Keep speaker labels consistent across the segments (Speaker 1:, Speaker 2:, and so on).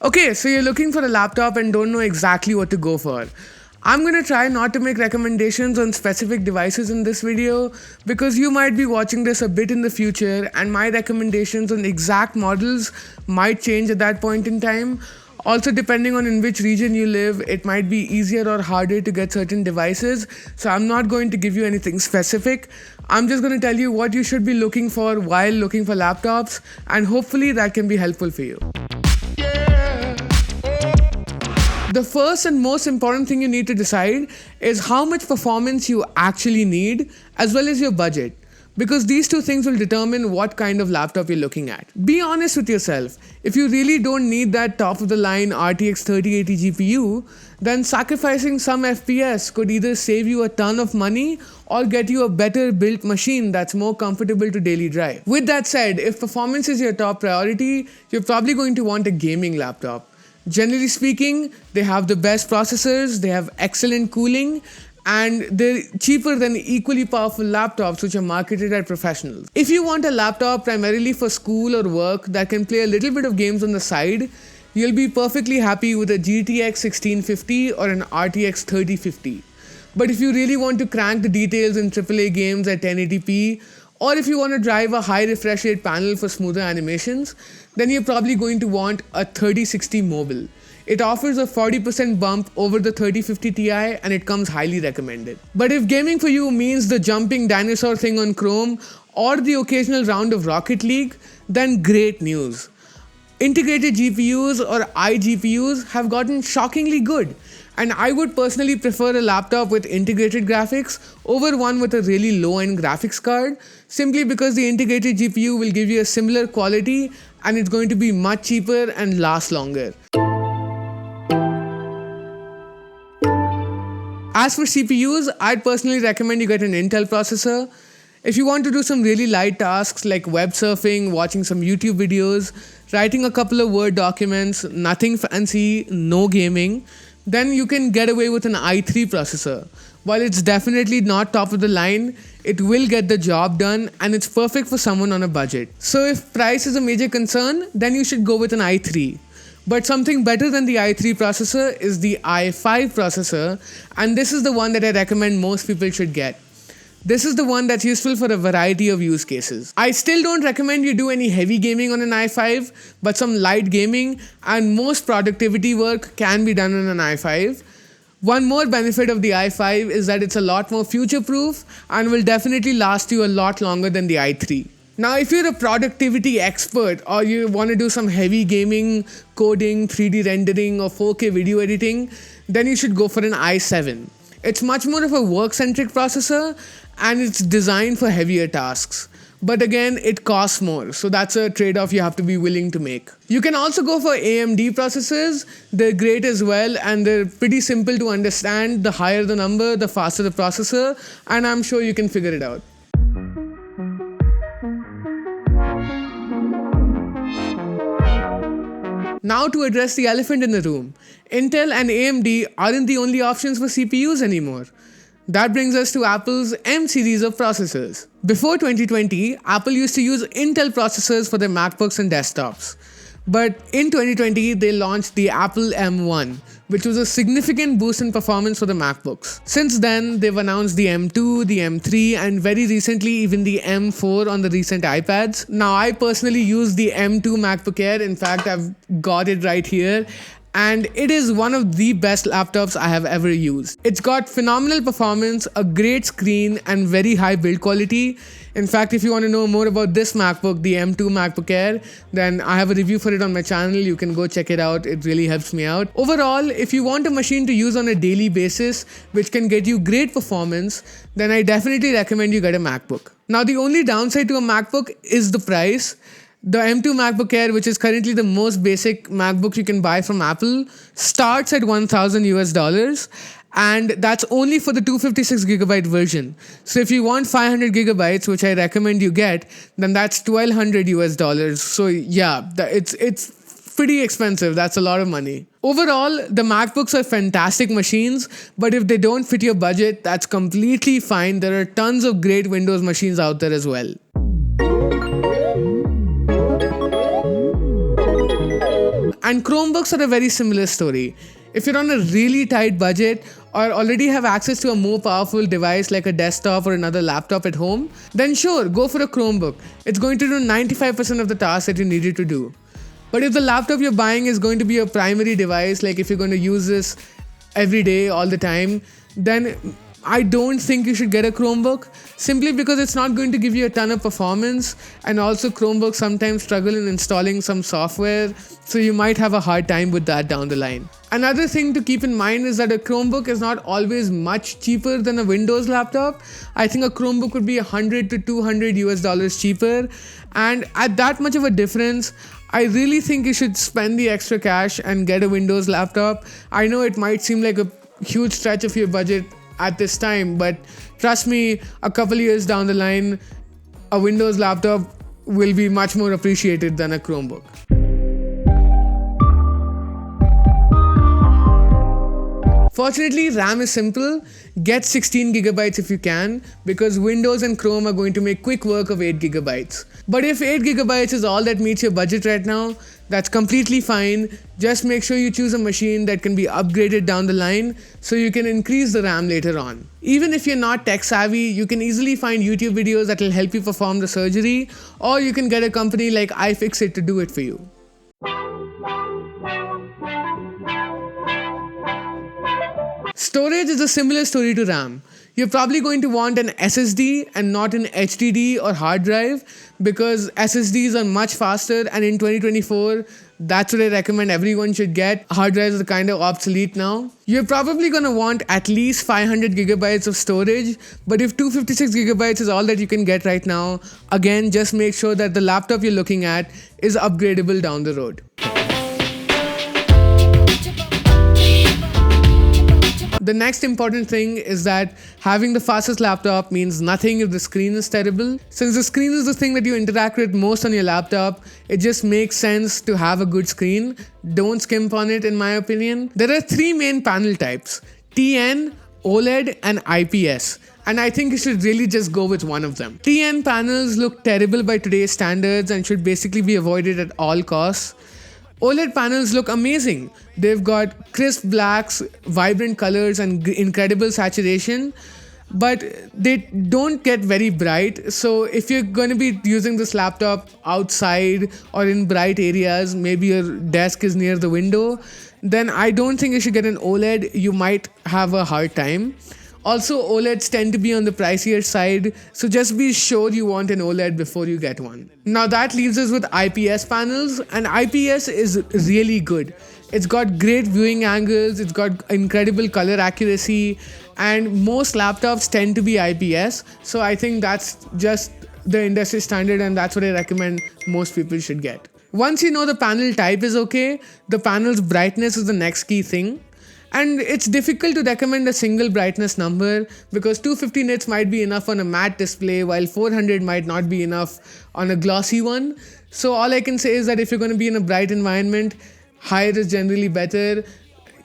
Speaker 1: Okay, so you're looking for a laptop and don't know exactly what to go for. I'm gonna try not to make recommendations on specific devices in this video because you might be watching this a bit in the future and my recommendations on exact models might change at that point in time. Also, depending on in which region you live, it might be easier or harder to get certain devices. So, I'm not going to give you anything specific. I'm just going to tell you what you should be looking for while looking for laptops, and hopefully, that can be helpful for you. The first and most important thing you need to decide is how much performance you actually need, as well as your budget, because these two things will determine what kind of laptop you're looking at. Be honest with yourself. If you really don't need that top of the line RTX 3080 GPU, then sacrificing some FPS could either save you a ton of money or get you a better built machine that's more comfortable to daily drive. With that said, if performance is your top priority, you're probably going to want a gaming laptop. Generally speaking, they have the best processors, they have excellent cooling, and they're cheaper than equally powerful laptops which are marketed at professionals. If you want a laptop primarily for school or work that can play a little bit of games on the side, you'll be perfectly happy with a GTX 1650 or an RTX 3050. But if you really want to crank the details in AAA games at 1080p, or if you want to drive a high refresh rate panel for smoother animations, then you're probably going to want a 3060 Mobile. It offers a 40% bump over the 3050 Ti and it comes highly recommended. But if gaming for you means the jumping dinosaur thing on Chrome or the occasional round of Rocket League, then great news. Integrated GPUs or iGPUs have gotten shockingly good, and I would personally prefer a laptop with integrated graphics over one with a really low-end graphics card, simply because the integrated GPU will give you a similar quality and it's going to be much cheaper and last longer. As for CPUs, I'd personally recommend you get an Intel processor. If you want to do some really light tasks like web surfing, watching some YouTube videos, writing a couple of Word documents, nothing fancy, no gaming, then you can get away with an i3 processor. While it's definitely not top of the line, it will get the job done and it's perfect for someone on a budget. So if price is a major concern, then you should go with an i3. But something better than the i3 processor is the i5 processor, and this is the one that I recommend most people should get. This is the one that's useful for a variety of use cases. I still don't recommend you do any heavy gaming on an i5, but some light gaming and most productivity work can be done on an i5. One more benefit of the i5 is that it's a lot more future-proof and will definitely last you a lot longer than the i3. Now, if you're a productivity expert or you want to do some heavy gaming, coding, 3D rendering, or 4K video editing, then you should go for an i7. It's much more of a work-centric processor and it's designed for heavier tasks. But again, it costs more, so that's a trade-off you have to be willing to make. You can also go for AMD processors. They're great as well and they're pretty simple to understand. The higher the number, the faster the processor, and I'm sure you can figure it out. Now to address the elephant in the room. Intel and AMD aren't the only options for CPUs anymore. That brings us to Apple's M series of processors. Before 2020, Apple used to use Intel processors for their MacBooks and desktops. But in 2020, they launched the Apple M1, which was a significant boost in performance for the MacBooks. Since then, they've announced the M2, the M3, and very recently even the M4 on the recent iPads. Now, I personally use the M2 MacBook Air. In fact, I've got it right here. And it is one of the best laptops I have ever used. It's got phenomenal performance, a great screen, and very high build quality. In fact, if you want to know more about this MacBook, the M2 MacBook Air, then I have a review for it on my channel. You can go check it out. It really helps me out. Overall, if you want a machine to use on a daily basis, which can get you great performance, then I definitely recommend you get a MacBook. Now, the only downside to a MacBook is the price. The M2 MacBook Air, which is currently the most basic MacBook you can buy from Apple, starts at $1,000 and that's only for the 256GB version. So if you want 500GB, which I recommend you get, then that's $1,200. So yeah, it's pretty expensive. That's a lot of money. Overall, the MacBooks are fantastic machines, but if they don't fit your budget, that's completely fine. There are tons of great Windows machines out there as well. And Chromebooks are a very similar story. If you're on a really tight budget or already have access to a more powerful device like a desktop or another laptop at home, then sure, go for a Chromebook. It's going to do 95% of the tasks that you needed to do. But if the laptop you're buying is going to be your primary device, like if you're going to use this every day, all the time, then I don't think you should get a Chromebook, simply because it's not going to give you a ton of performance, and also Chromebooks sometimes struggle in installing some software, so you might have a hard time with that down the line. Another thing to keep in mind is that a Chromebook is not always much cheaper than a Windows laptop. I think a Chromebook would be $100 to $200 cheaper, and at that much of a difference, I really think you should spend the extra cash and get a Windows laptop. I know it might seem like a huge stretch of your budget at this time, but trust me, a couple years down the line, a Windows laptop will be much more appreciated than a Chromebook. Fortunately, RAM is simple. Get 16 gigabytes if you can, because Windows and Chrome are going to make quick work of 8 gigabytes. But if 8 gigabytes is all that meets your budget right now, that's completely fine. Just make sure you choose a machine that can be upgraded down the line so you can increase the RAM later on. Even if you're not tech savvy, you can easily find YouTube videos that will help you perform the surgery, or you can get a company like iFixit to do it for you. Storage is a similar story to RAM. You're probably going to want an SSD and not an HDD or hard drive, because SSDs are much faster, and in 2024, that's what I recommend everyone should get. Hard drives are kind of obsolete now. You're probably going to want at least 500 gigabytes of storage, but if 256 gigabytes is all that you can get right now, again, just make sure that the laptop you're looking at is upgradable down the road. The next important thing is that having the fastest laptop means nothing if the screen is terrible. Since the screen is the thing that you interact with most on your laptop, it just makes sense to have a good screen. Don't skimp on it, in my opinion. There are three main panel types: TN, OLED, and IPS. And I think you should really just go with one of them. TN panels look terrible by today's standards and should basically be avoided at all costs. OLED panels look amazing. They've got crisp blacks, vibrant colors, and incredible saturation, but they don't get very bright. So if you're going to be using this laptop outside or in bright areas, maybe your desk is near the window, then I don't think you should get an OLED. You might have a hard time. Also, OLEDs tend to be on the pricier side, so just be sure you want an OLED before you get one. Now that leaves us with IPS panels, and IPS is really good. It's got great viewing angles, it's got incredible color accuracy, and most laptops tend to be IPS, so I think that's just the industry standard, and that's what I recommend most people should get. Once you know the panel type is okay, the panel's brightness is the next key thing. And it's difficult to recommend a single brightness number, because 250 nits might be enough on a matte display while 400 might not be enough on a glossy one. So all I can say is that if you're going to be in a bright environment, higher is generally better.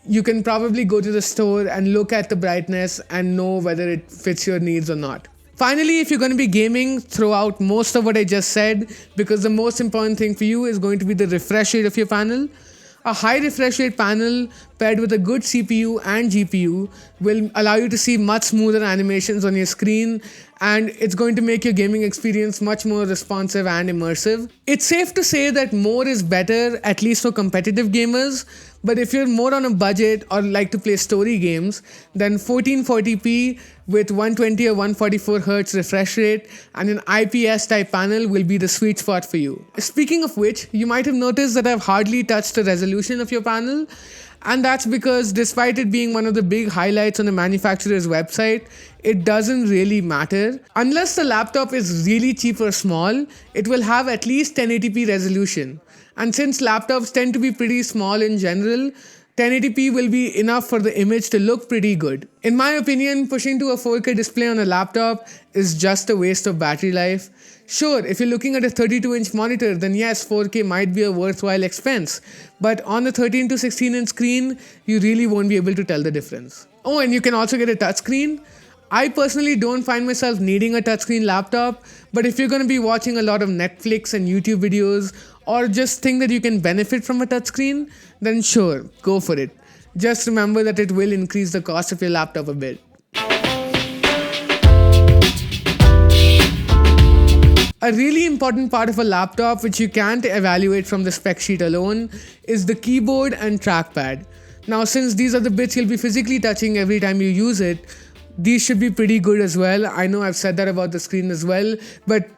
Speaker 1: You can probably go to the store and look at the brightness and know whether it fits your needs or not. Finally, if you're going to be gaming, throw out most of what I just said, because the most important thing for you is going to be the refresh rate of your panel. A high refresh rate panel paired with a good CPU and GPU will allow you to see much smoother animations on your screen, and it's going to make your gaming experience much more responsive and immersive. It's safe to say that more is better, at least for competitive gamers, but if you're more on a budget or like to play story games, then 1440p with 120 or 144 Hz refresh rate and an IPS type panel will be the sweet spot for you. Speaking of which, you might have noticed that I've hardly touched the resolution of your panel, and that's because despite it being one of the big highlights on the manufacturer's website, it doesn't really matter. Unless the laptop is really cheap or small, it will have at least 1080p resolution. And since laptops tend to be pretty small in general, 1080p will be enough for the image to look pretty good. In my opinion, pushing to a 4K display on a laptop is just a waste of battery life. Sure, if you're looking at a 32-inch monitor, then yes, 4K might be a worthwhile expense. But on a 13 to 16-inch screen, you really won't be able to tell the difference. Oh, and you can also get a touchscreen. I personally don't find myself needing a touchscreen laptop, but if you're going to be watching a lot of Netflix and YouTube videos, or just think that you can benefit from a touchscreen, then sure, go for it. Just remember that it will increase the cost of your laptop a bit. A really important part of a laptop, which you can't evaluate from the spec sheet alone, is the keyboard and trackpad. Now, since these are the bits you'll be physically touching every time you use it, these should be pretty good as well. I know I've said that about the screen as well, but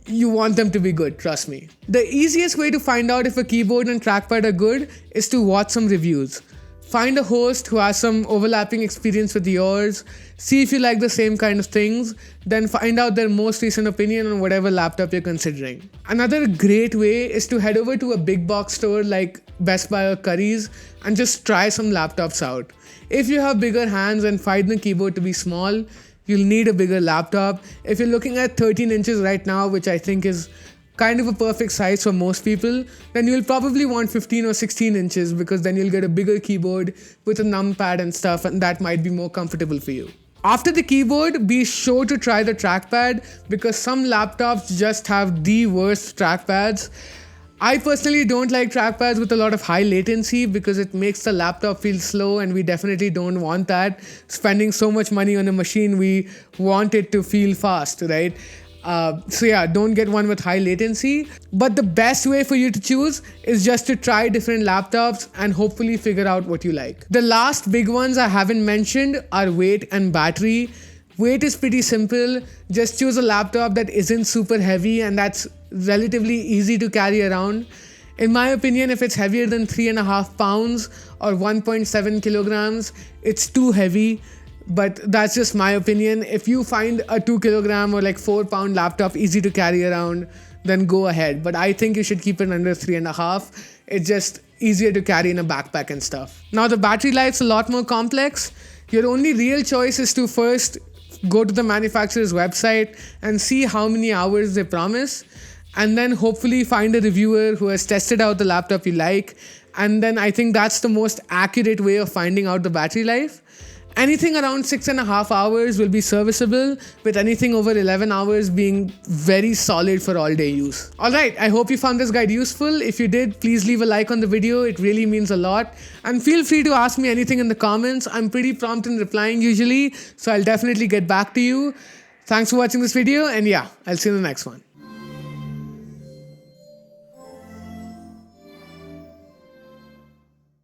Speaker 1: you want them to be good, trust me. The easiest way to find out if a keyboard and trackpad are good is to watch some reviews. Find a host who has some overlapping experience with yours, see if you like the same kind of things, then find out their most recent opinion on whatever laptop you're considering. Another great way is to head over to a big box store like Best Buy or Currys and just try some laptops out. If you have bigger hands and find the keyboard to be small, you'll need a bigger laptop. If you're looking at 13 inches right now, which I think is kind of a perfect size for most people, then you'll probably want 15 or 16 inches because then you'll get a bigger keyboard with a numpad and stuff, and that might be more comfortable for you. After the keyboard, be sure to try the trackpad because some laptops just have the worst trackpads. I personally don't like trackpads with a lot of high latency because it makes the laptop feel slow, and we definitely don't want that. Spending so much money on a machine, we want it to feel fast, right? So yeah, don't get one with high latency. But the best way for you to choose is just to try different laptops and hopefully figure out what you like. The last big ones I haven't mentioned are weight and battery. Weight is pretty simple. Just choose a laptop that isn't super heavy and that's relatively easy to carry around. In my opinion, if it's heavier than 3.5 pounds or 1.7 kilograms, it's too heavy. But that's just my opinion. If you find a 2 kilogram or like 4 pound laptop easy to carry around, then go ahead. But I think you should keep it under 3.5. It's just easier to carry in a backpack and stuff. Now the battery life's a lot more complex. Your only real choice is to first go to the manufacturer's website and see how many hours they promise, and then hopefully find a reviewer who has tested out the laptop you like. And then I think that's the most accurate way of finding out the battery life. Anything around 6.5 hours will be serviceable, with anything over 11 hours being very solid for all day use. Alright, I hope you found this guide useful. If you did, please leave a like on the video, it really means a lot. And feel free to ask me anything in the comments. I'm pretty prompt in replying usually, so I'll definitely get back to you. Thanks for watching this video, and yeah, I'll see you in the next one.